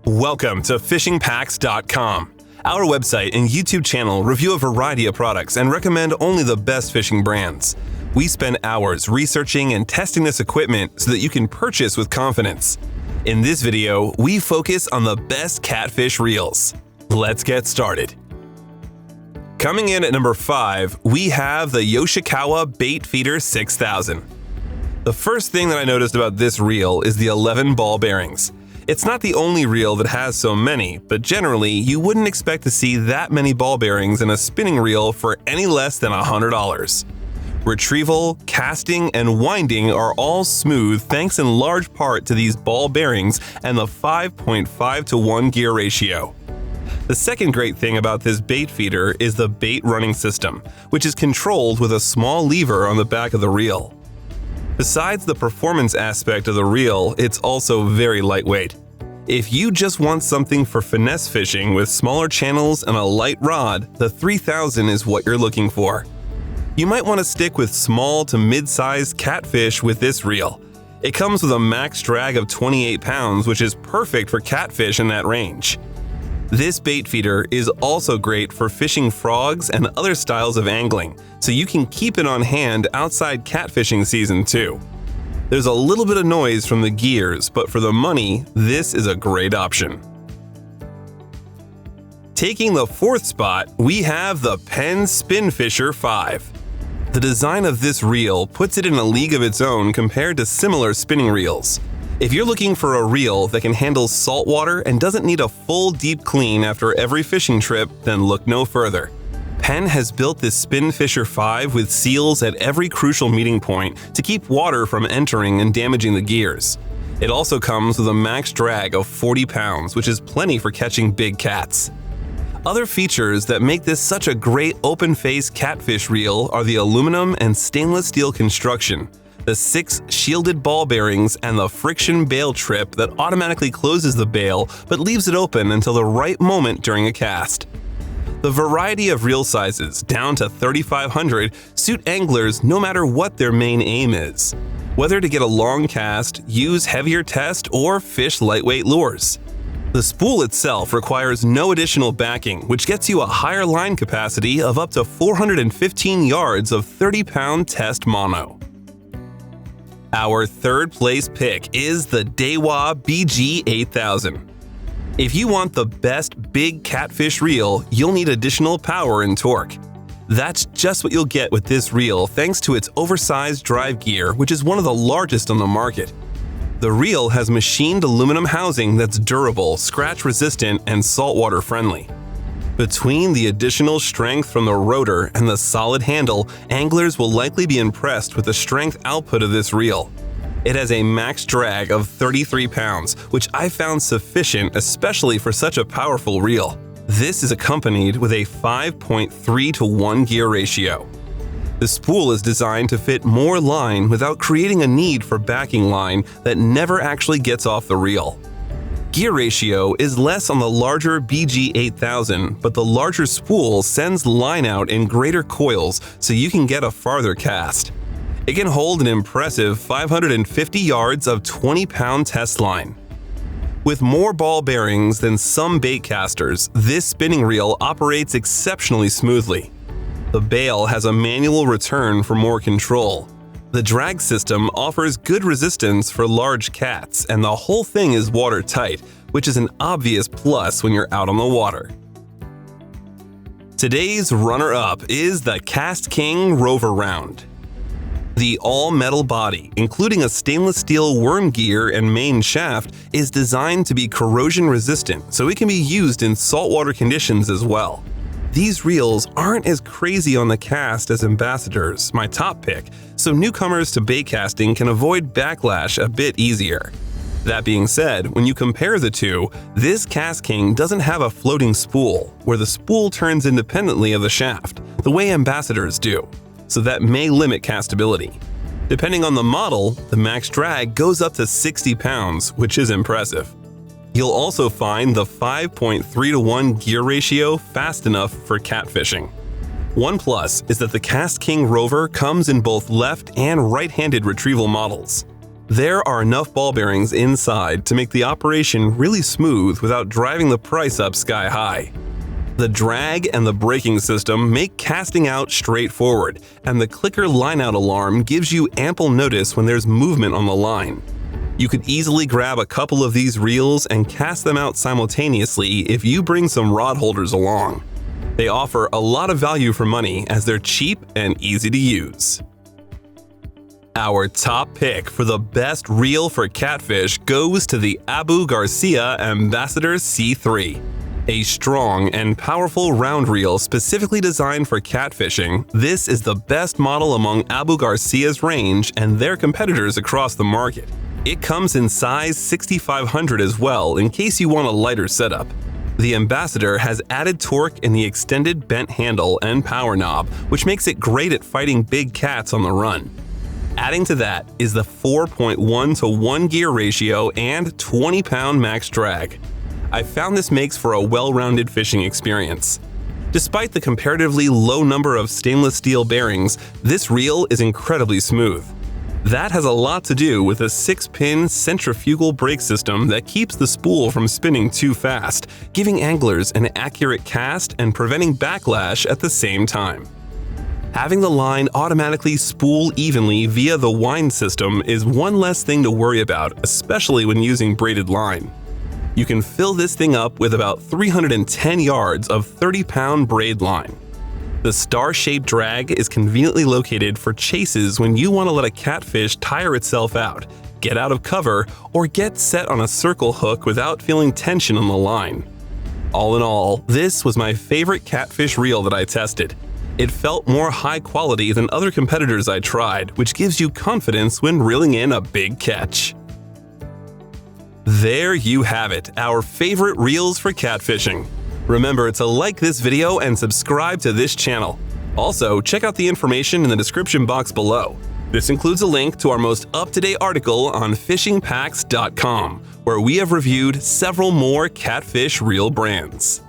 Welcome to fishingpacks.com. Our website and YouTube channel review a variety of products and recommend only the best fishing brands. We spend hours researching and testing this equipment so that you can purchase with confidence. In this video, we focus on the best catfish reels. Let's get started. Coming in at number 5, we have the Yoshikawa Baitfeeder 6000. The first thing that I noticed about this reel is the 11 ball bearings. It's not the only reel that has so many, but generally you wouldn't expect to see that many ball bearings in a spinning reel for any less than $100. Retrieval, casting, and winding are all smooth thanks in large part to these ball bearings and the 5.5:1 gear ratio. The second great thing about this bait feeder is the bait running system, which is controlled with a small lever on the back of the reel. Besides the performance aspect of the reel, it's also very lightweight. If you just want something for finesse fishing with smaller channels and a light rod, the 3000 is what you're looking for. You might want to stick with small to mid-sized catfish with this reel. It comes with a max drag of 28 pounds, which is perfect for catfish in that range. This bait feeder is also great for fishing frogs and other styles of angling, so you can keep it on hand outside catfishing season too. There's a little bit of noise from the gears, but for the money, this is a great option. Taking the 4th spot, we have the Penn Spinfisher V. The design of this reel puts it in a league of its own compared to similar spinning reels. If you're looking for a reel that can handle salt water and doesn't need a full deep clean after every fishing trip, then look no further. Penn has built this Spinfisher V with seals at every crucial meeting point to keep water from entering and damaging the gears. It also comes with a max drag of 40 pounds, which is plenty for catching big cats. Other features that make this such a great open-face catfish reel are the aluminum and stainless steel construction, the 6 shielded ball bearings, and the friction bail trip that automatically closes the bail but leaves it open until the right moment during a cast. The variety of reel sizes, down to 3500, suit anglers no matter what their main aim is, whether to get a long cast, use heavier test, or fish lightweight lures. The spool itself requires no additional backing, which gets you a higher line capacity of up to 415 yards of 30-pound test mono. Our third place pick is the Daiwa BG8000. If you want the best big catfish reel, you'll need additional power and torque. That's just what you'll get with this reel thanks to its oversized drive gear, which is one of the largest on the market. The reel has machined aluminum housing that's durable, scratch-resistant, and saltwater friendly. Between the additional strength from the rotor and the solid handle, anglers will likely be impressed with the strength output of this reel. It has a max drag of 33 pounds, which I found sufficient especially for such a powerful reel. This is accompanied with a 5.3:1 gear ratio. The spool is designed to fit more line without creating a need for backing line that never actually gets off the reel. Gear ratio is less on the larger BG8000, but the larger spool sends line out in greater coils so you can get a farther cast. It can hold an impressive 550 yards of 20-pound test line. With more ball bearings than some bait casters, this spinning reel operates exceptionally smoothly. The bail has a manual return for more control. The drag system offers good resistance for large cats, and the whole thing is watertight, which is an obvious plus when you're out on the water. Today's runner-up is the KastKing Rover Round. The all-metal body, including a stainless steel worm gear and main shaft, is designed to be corrosion-resistant, so it can be used in saltwater conditions as well. These reels aren't as crazy on the cast as Ambassadors, my top pick, so newcomers to bait casting can avoid backlash a bit easier. That being said, when you compare the two, this KastKing doesn't have a floating spool, where the spool turns independently of the shaft, the way Ambassadors do, so that may limit castability. Depending on the model, the max drag goes up to 60 pounds, which is impressive. You'll also find the 5.3:1 gear ratio fast enough for catfishing. One plus is that the KastKing Rover comes in both left and right-handed retrieval models. There are enough ball bearings inside to make the operation really smooth without driving the price up sky high. The drag and the braking system make casting out straightforward, and the clicker line-out alarm gives you ample notice when there's movement on the line. You could easily grab a couple of these reels and cast them out simultaneously if you bring some rod holders along. They offer a lot of value for money as they're cheap and easy to use. Our top pick for the best reel for catfish goes to the Garcia Ambassadeur C3. A strong and powerful round reel specifically designed for catfishing, this is the best model among Garcia's range and their competitors across the market. It comes in size 6500 as well in case you want a lighter setup. The Ambassador has added torque in the extended bent handle and power knob, which makes it great at fighting big cats on the run. Adding to that is the 4.1-to-1 gear ratio and 20-pound max drag. I found this makes for a well-rounded fishing experience. Despite the comparatively low number of stainless steel bearings, this reel is incredibly smooth. That has a lot to do with a 6-pin centrifugal brake system that keeps the spool from spinning too fast, giving anglers an accurate cast and preventing backlash at the same time. Having the line automatically spool evenly via the wind system is one less thing to worry about, especially when using braided line. You can fill this thing up with about 310 yards of 30-pound braid line. The star-shaped drag is conveniently located for chases when you want to let a catfish tire itself out, get out of cover, or get set on a circle hook without feeling tension on the line. All in all, this was my favorite catfish reel that I tested. It felt more high quality than other competitors I tried, which gives you confidence when reeling in a big catch. There you have it, our favorite reels for catfishing. Remember to like this video and subscribe to this channel. Also, check out the information in the description box below. This includes a link to our most up-to-date article on fishingpacks.com, where we have reviewed several more catfish reel brands.